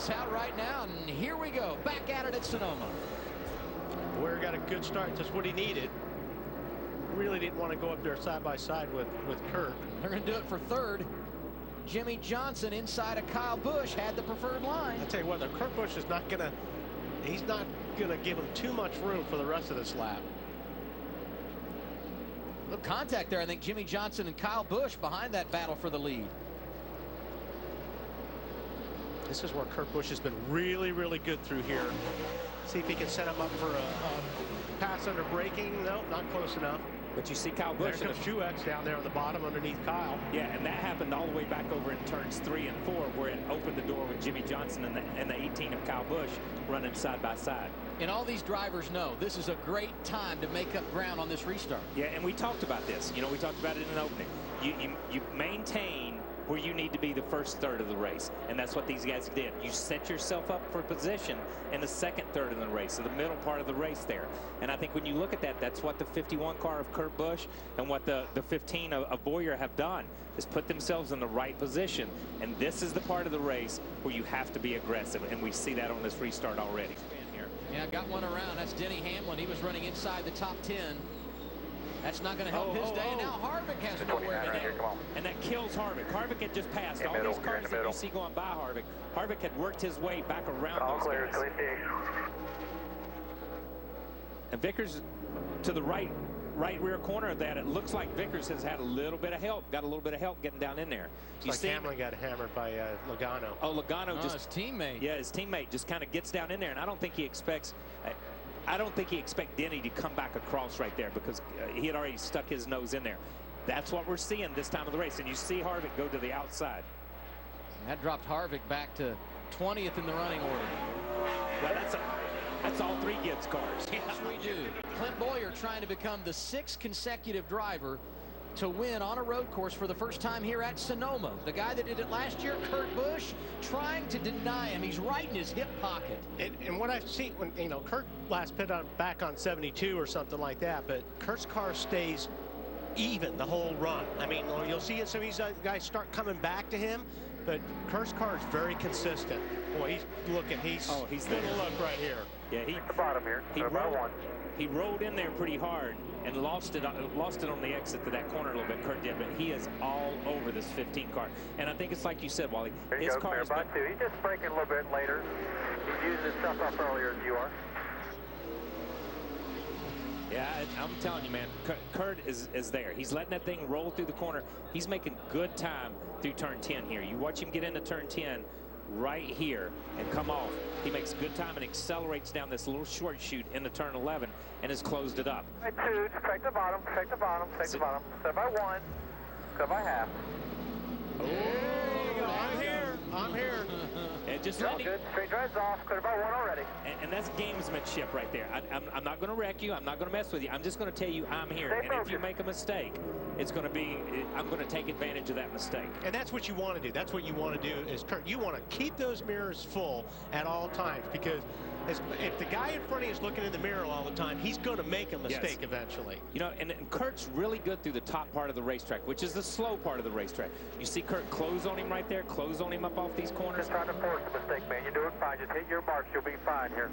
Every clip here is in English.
us out right now, and here we go. Back at it at Sonoma. Bowyer got a good start. Just what he needed. Really didn't want to go up there side by side with Kurt. They're going to do it for third. Jimmy Johnson inside of Kyle Busch had the preferred line. I tell you what, Kurt Busch is not going to. He's not going to give him too much room for the rest of this lap. Little contact there. I think Jimmy Johnson and Kyle Busch behind that battle for the lead. This is where Kurt Busch has been really, really good through here. See if he can set him up for a pass under braking. No, not close enough. But you see Kyle Busch. There comes Truex down there on the bottom underneath Kyle. Yeah, and that happened all the way back over in turns 3 and 4, where it opened the door with Jimmy Johnson and the 18 of Kyle Busch running side by side. And all these drivers know this is a great time to make up ground on this restart. Yeah, and we talked about this. You know, we talked about it in the opening. You maintain where you need to be the first third of the race, and that's what these guys did. You set yourself up for position in the second third of the race, so the middle part of the race there. And I think when you look at that, that's what the 51 car of Kurt Busch and what the 15 of Bowyer have done, is put themselves in the right position. And this is the part of the race where you have to be aggressive, and we see that on this restart already. Yeah, got one around. That's Denny Hamlin. He was running inside the top 10. That's not going to help his day. Now Harvick has nowhere to go. And that kills Harvick. Harvick had just passed all these cars that you see going by Harvick. Harvick had worked his way back around those guys. And Vickers to the right rear corner of that, it looks like Vickers has had a little bit of help, got a little bit of help getting down in there. You see Hamlin got hammered by Logano. Oh, Logano just his teammate. Yeah, his teammate just kind of gets down in there, and I don't think he expects Denny to come back across right there, because he had already stuck his nose in there. That's what we're seeing this time of the race, and you see Harvick go to the outside. And that dropped Harvick back to 20th in the running order. Well, that's all 3 Gibbs cars. Yes, we do. Clint Bowyer trying to become the 6th consecutive driver to win on a road course for the first time here at Sonoma. The guy that did it last year, Kurt Busch, trying to deny him. He's right in his hip pocket. And what I've seen, when Kurt last pit back on 72 or something like that, but Kurt's car stays even the whole run. I mean, you'll see some of these guys start coming back to him, but Kurt's car is very consistent. Boy, he's looking. He's there. Look right here. Yeah, the bottom here. He rolled in there pretty hard and lost it on the exit to that corner a little bit. Kurt did, but he is all over this 15 car. And I think it's like you said, Wally. His car is by 2. He's just braking a little bit later. He's using his stuff up earlier as you are. Yeah, I'm telling you, man, Kurt is there. He's letting that thing roll through the corner. He's making good time through turn 10 here. You watch him get into turn 10 right here and come off. He makes good time and accelerates down this little short chute into turn 11 and has closed it up. Right, 2, protect the bottom, protect the bottom, protect the bottom. Set by 1, set by half. Oh, there you go. I'm here. And just good. Straight drives off. Clear by 1 already. And that's gamesmanship right there. I'm not going to wreck you. I'm not going to mess with you. I'm just going to tell you I'm here. Stay and focused. if you make a mistake, it's going to be, I'm going to take advantage of that mistake. And that's what you want to do. That's what you want to do is, Kurt, you want to keep those mirrors full at all times, because if the guy in front of you is looking in the mirror all the time, he's going to make a mistake eventually. You know, and Kurt's really good through the top part of the racetrack, which is the slow part of the racetrack. You see Kurt close on him right there, close on him up off these corners. Just trying to force the mistake, man. You're doing fine. Just hit your marks. You'll be fine here.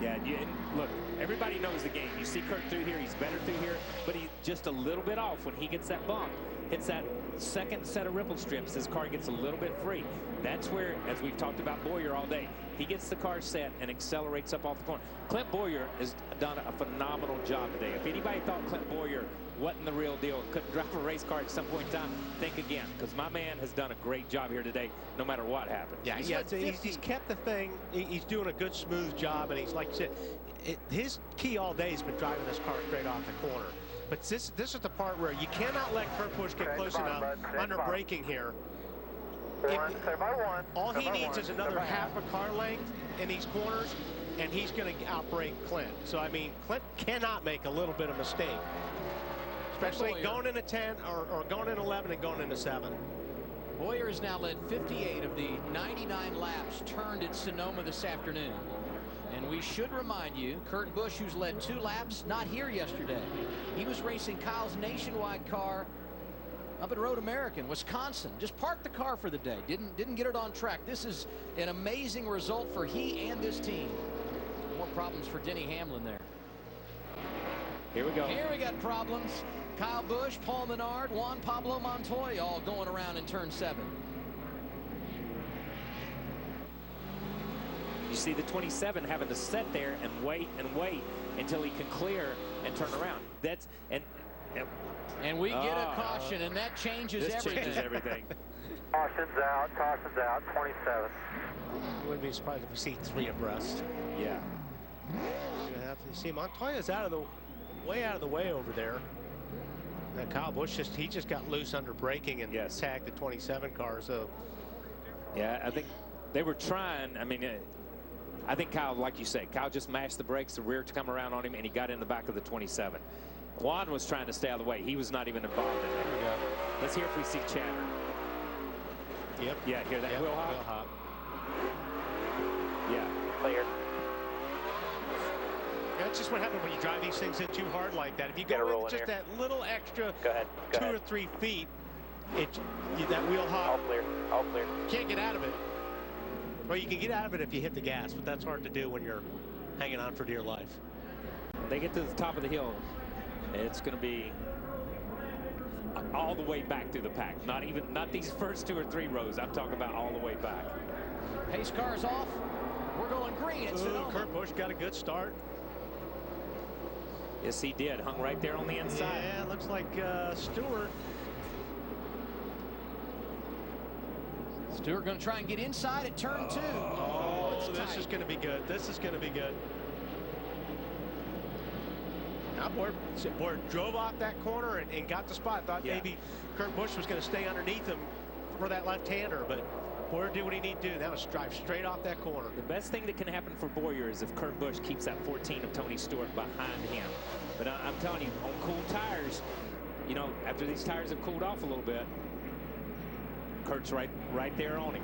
Yeah, and look, everybody knows the game. You see Kurt through here. He's better through here, but he's just a little bit off when he gets that bump. Hits that second set of ripple strips, his car gets a little bit free. That's where, as we've talked about Bowyer all day, he gets the car set and accelerates up off the corner. Clint Bowyer has done a phenomenal job today. If anybody thought Clint Bowyer wasn't the real deal, couldn't drive a race car at some point in time, think again, because my man has done a great job here today, no matter what happens. Yeah, he's kept the thing. He's doing a good, smooth job, and he's, like you said, his key all day has been driving this car straight off the corner. But this is the part where you cannot let Kurt Busch get close enough under braking here. All he needs is another half a car length in these corners, and he's going to outbrake Clint. So, I mean, Clint cannot make a little bit of mistake, especially going into 10 or going into 11 and going into 7. Bowyer has now led 58 of the 99 laps turned at Sonoma this afternoon. And we should remind you, Kurt Busch, who's led 2 laps, not here yesterday. He was racing Kyle's Nationwide car up at Road American, Wisconsin. Just parked the car for the day. Didn't get it on track. This is an amazing result for he and this team. More problems for Denny Hamlin there. Here we go. Here we got problems. Kyle Busch, Paul Menard, Juan Pablo Montoya all going around in turn 7. You see the 27 having to sit there and wait until he can clear and turn around. And we get a caution, and that changes everything. Changes everything. Caution's out, 27. Wouldn't be surprised if we see 3 abreast. Yeah. You're gonna have to see Montoya's way out of the way over there. And Kyle Busch just got loose under braking and tagged the 27 car. So yeah, I think they were trying. I mean, I think Kyle, like you said, Kyle just mashed the brakes, the rear to come around on him, and he got in the back of the 27. Juan was trying to stay out of the way. He was not even involved in it. Yeah. Let's hear if we see chatter. Yep. Yeah, hear that wheel hop? Wheel hop. Yeah. Clear. That's just what happens when you drive these things in too hard like that. If you go in just that little extra 2 or 3 feet, that wheel hop. All clear. All clear. You can't get out of it. Well, you can get out of it if you hit the gas, but that's hard to do when you're hanging on for dear life. When they get to the top of the hill, it's going to be all the way back through the pack. Not these first 2 or 3 rows. I'm talking about all the way back. Pace car's off. We're going green at Sonoma. Kurt Busch got a good start. Yes, he did. Hung right there on the inside. Yeah, looks like Stewart. Stewart going to try and get inside at turn 2. Oh, this is going to be good. This is going to be good. Now, Bowyer drove off that corner and got the spot. Thought maybe Kurt Busch was going to stay underneath him for that left-hander, but Bowyer did what he needed to do. That was drive straight off that corner. The best thing that can happen for Bowyer is if Kurt Busch keeps that 14 of Tony Stewart behind him. But I'm telling you, on cool tires, you know, after these tires have cooled off a little bit, Kurt's right there on him.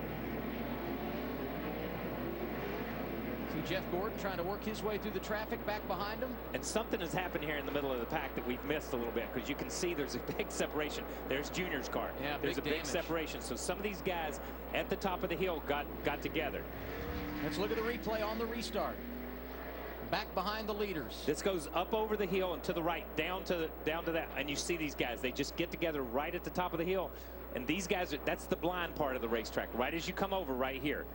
See Jeff Gordon trying to work his way through the traffic back behind him. And something has happened here in the middle of the pack that we've missed a little bit, because you can see there's a big separation. There's Junior's car. Yeah, there's a big damage. separation. So some of these guys at the top of the hill got together. Let's look at the replay on the restart. Back behind the leaders. This goes up over the hill and to the right, down to that, and you see these guys. They just get together right at the top of the hill. And these guys, that's the blind part of the racetrack. Right as you come over right here,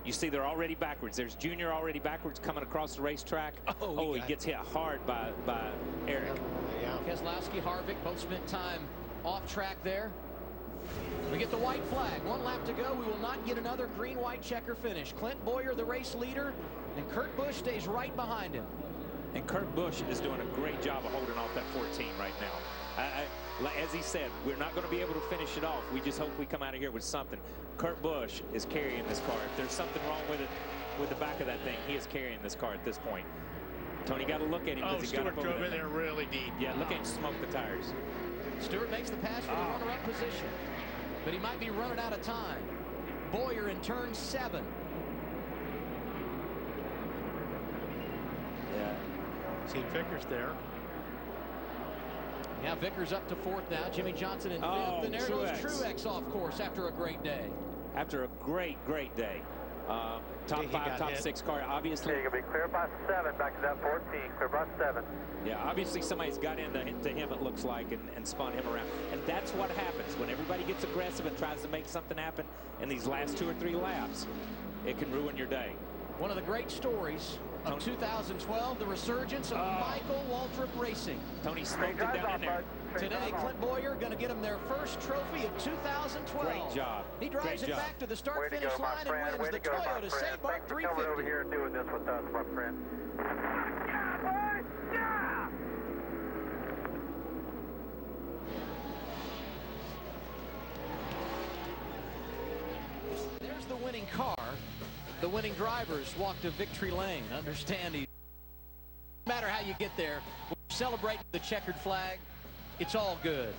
you see they're already backwards. There's Junior already backwards coming across the racetrack. Oh, he gets hit hard by Eric. Yeah. Keselowski, Harvick both spent time off track there. We get the white flag. 1 lap to go. We will not get another green-white checker finish. Clint Bowyer, the race leader, and Kurt Busch stays right behind him. And Kurt Busch is doing a great job of holding off that 14 right now. As he said, we're not going to be able to finish it off. We just hope we come out of here with something. Kurt Busch is carrying this car. If there's something wrong with it, with the back of that thing, he is carrying this car at this point. Tony got to look at him because he got up over drove in there really deep. Yeah, look at him smoke the tires. Stewart makes the pass for the runner-up position, but he might be running out of time. Bowyer in turn 7. Yeah. See Vickers there. Yeah, Vickers up to 4th now. Jimmy Johnson in 5th. And there goes Truex off course after a great day. After a great day. Top 5, top 6 car, obviously. Okay, you're going to be clear by 7, back to that 14, clear by 7. Yeah, obviously somebody's got into him, it looks like, and spun him around. And that's what happens when everybody gets aggressive and tries to make something happen in these last 2 or 3 laps. It can ruin your day. One of the great stories of 2012, the resurgence of Michael Waltrip Racing. Tony smoked it down in there. Today, Clint Bowyer going to get him their first trophy of 2012. Great job. He drives it back to the start-finish line and wins the Toyota St. Bart 350. Coming over here and doing this with us, my friend. There's the winning car. The winning drivers walk to victory lane. Understand, no matter how you get there, when you're celebrating the checkered flag, it's all good.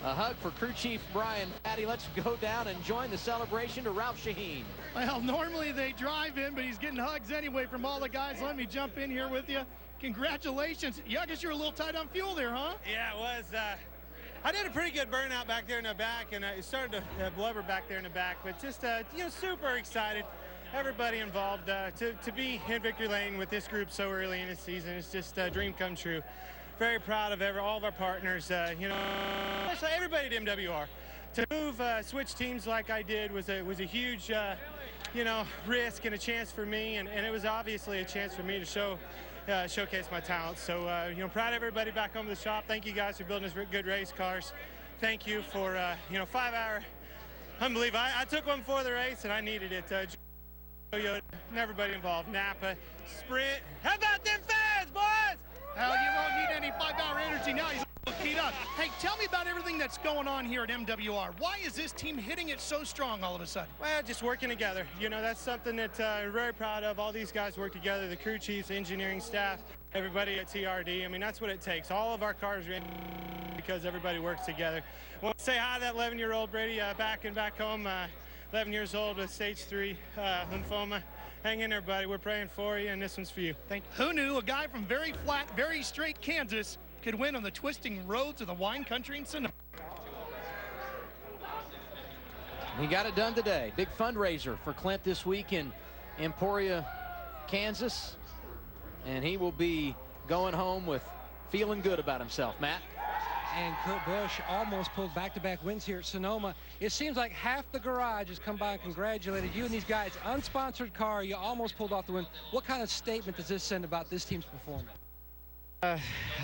A hug for crew chief Brian Patty. Let's go down and join the celebration to Ralph Shaheen. Well, normally they drive in, but he's getting hugs anyway from all the guys. Let me jump in here with you. Congratulations. Yeah, I guess you're a little tight on fuel there, huh? Yeah, it was. I did a pretty good burnout back there in the back, and it started to blubber back there in the back. But just, you know, super excited. Everybody involved to be in victory lane with this group so early in the season. It's just a dream come true. Very proud of all of our partners. You know, especially everybody at MWR. To move, switch teams like I did was a huge, you know, risk and a chance for me, and it was obviously a chance for me to showcase my talents. So, you know, proud of everybody back home to the shop. Thank you guys for building us good race cars. Thank you for, you know, 5-hour. Unbelievable. I took one for the race, and I needed it. And everybody involved. Napa, Sprint. How about them fans, boys? Hell, you won't need any 5-hour energy now. He's keyed up. Hey, tell me about everything that's going on here at MWR. Why is this team hitting it so strong all of a sudden? Well, just working together. You know, that's something that we're very proud of. All these guys work together, the crew chiefs, engineering staff, everybody at TRD. I mean, that's what it takes. All of our cars are in because everybody works together. I want to say hi to that 11-year-old Brady back home, 11 years old with stage 3 lymphoma. Hang in there, buddy. We're praying for you, and this one's for you. Thank you. Who knew a guy from very flat, very straight Kansas could win on the twisting roads of the wine country in Sonoma? He got it done today. Big fundraiser for Clint this week in Emporia, Kansas. And he will be going home with feeling good about himself. Matt? And Kurt Busch almost pulled back-to-back wins here at Sonoma. It seems like half the garage has come by and congratulated you and these guys. Unsponsored car, you almost pulled off the win. What kind of statement does this send about this team's performance?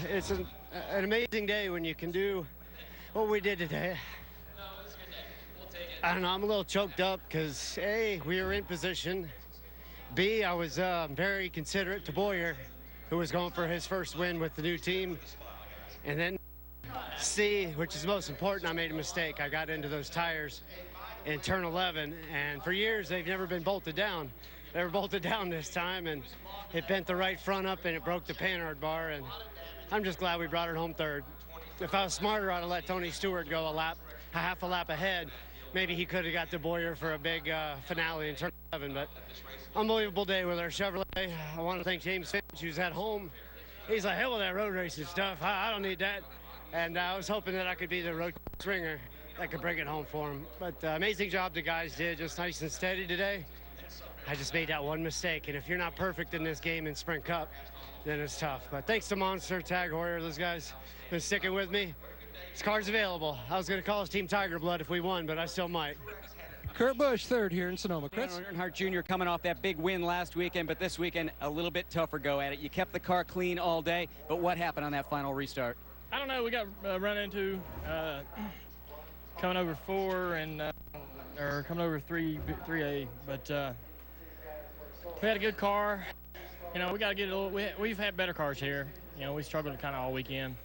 It's an amazing day when you can do what we did today. I don't know, I'm a little choked up because A, we were in position. B, I was very considerate to Bowyer, who was going for his first win with the new team. And then C, which is most important, I made a mistake. I got into those tires in turn 11, and for years they've never been bolted down. They were bolted down this time, and it bent the right front up and it broke the panhard bar, and I'm just glad we brought it home third. If I was smarter, I'd have let Tony Stewart go a half a lap ahead. Maybe he could have got to Bowyer for a big finale in turn 11, but unbelievable day with our Chevrolet. I want to thank James Finch, who's at home. He's like, hell with that road racing stuff. I don't need that. And I was hoping that I could be the road swinger that could bring it home for him. But amazing job the guys did, just nice and steady today. I just made that one mistake, and if you're not perfect in this game in Sprint Cup, then it's tough. But thanks to Monster, Tag Heuer, those guys been sticking with me. This car's available. I was going to call us Team Tiger Blood if we won, but I still might. Kurt Busch, third here in Sonoma. Chris? Dan Earnhardt Jr. coming off that big win last weekend, but this weekend a little bit tougher go at it. You kept the car clean all day, but what happened on that final restart? I don't know. We got run into coming over 4 and or coming over 3A, but we had a good car. You know, we got to get a little. We've had better cars here. You know, we struggled kind of all weekend.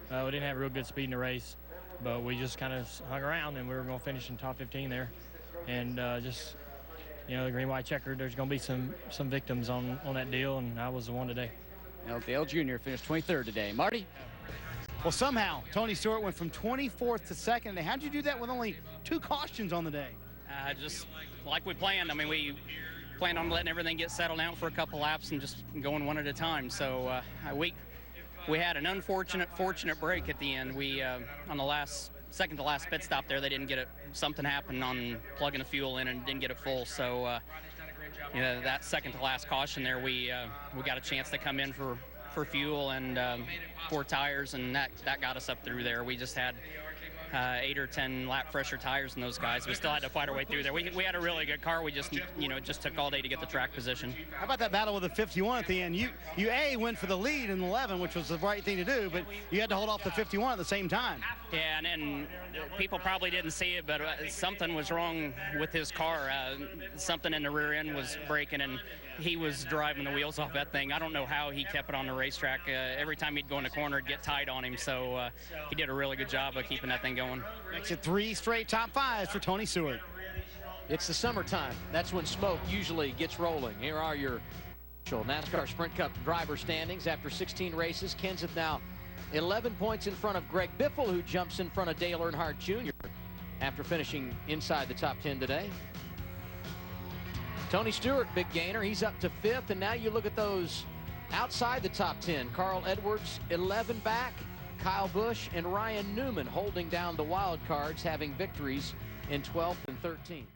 We didn't have real good speed in the race, but we just kind of hung around, and we were going to finish in top 15 there. And just, you know, the green, white checkered, there's going to be some victims on that deal, and I was the one today. Dale Jr. finished 23rd today. Marty? Well, somehow Tony Stewart went from 24th to second. How'd you do that with only 2 cautions on the day? Just like we planned. I mean, we planned on letting everything get settled down for a couple laps and just going one at a time. So we had an fortunate break at the end. We on the second to last pit stop there, they didn't get it. Something happened on plugging the fuel in and didn't get it full. So you know, that second to last caution there, we got a chance to come in for fuel and 4 tires, and that got us up through there. We just had 8 or 10 lap fresher tires in those guys. We still had to fight our way through there. We had a really good car. We just, you know, just took all day to get the track position. How about that battle with the 51 at the end? You went for the lead in 11, which was the right thing to do, but you had to hold off the 51 at the same time. Yeah, and people probably didn't see it, but something was wrong with his car. Something in the rear end was breaking, and he was driving the wheels off that thing. I don't know how he kept it on the racetrack. Every time he'd go in the corner, it'd get tight on him, so he did a really good job of keeping that thing going. Makes it 3 straight top 5s for Tony Stewart. It's the summertime. That's when smoke usually gets rolling. Here are your NASCAR Sprint Cup driver standings after 16 races. Kenseth now 11 points in front of Greg Biffle, who jumps in front of Dale Earnhardt Jr. after finishing inside the top 10 today. Tony Stewart, big gainer. He's up to 5th, and now you look at those outside the top 10. Carl Edwards, 11 back. Kyle Busch and Ryan Newman holding down the wild cards, having victories in 12th and 13th.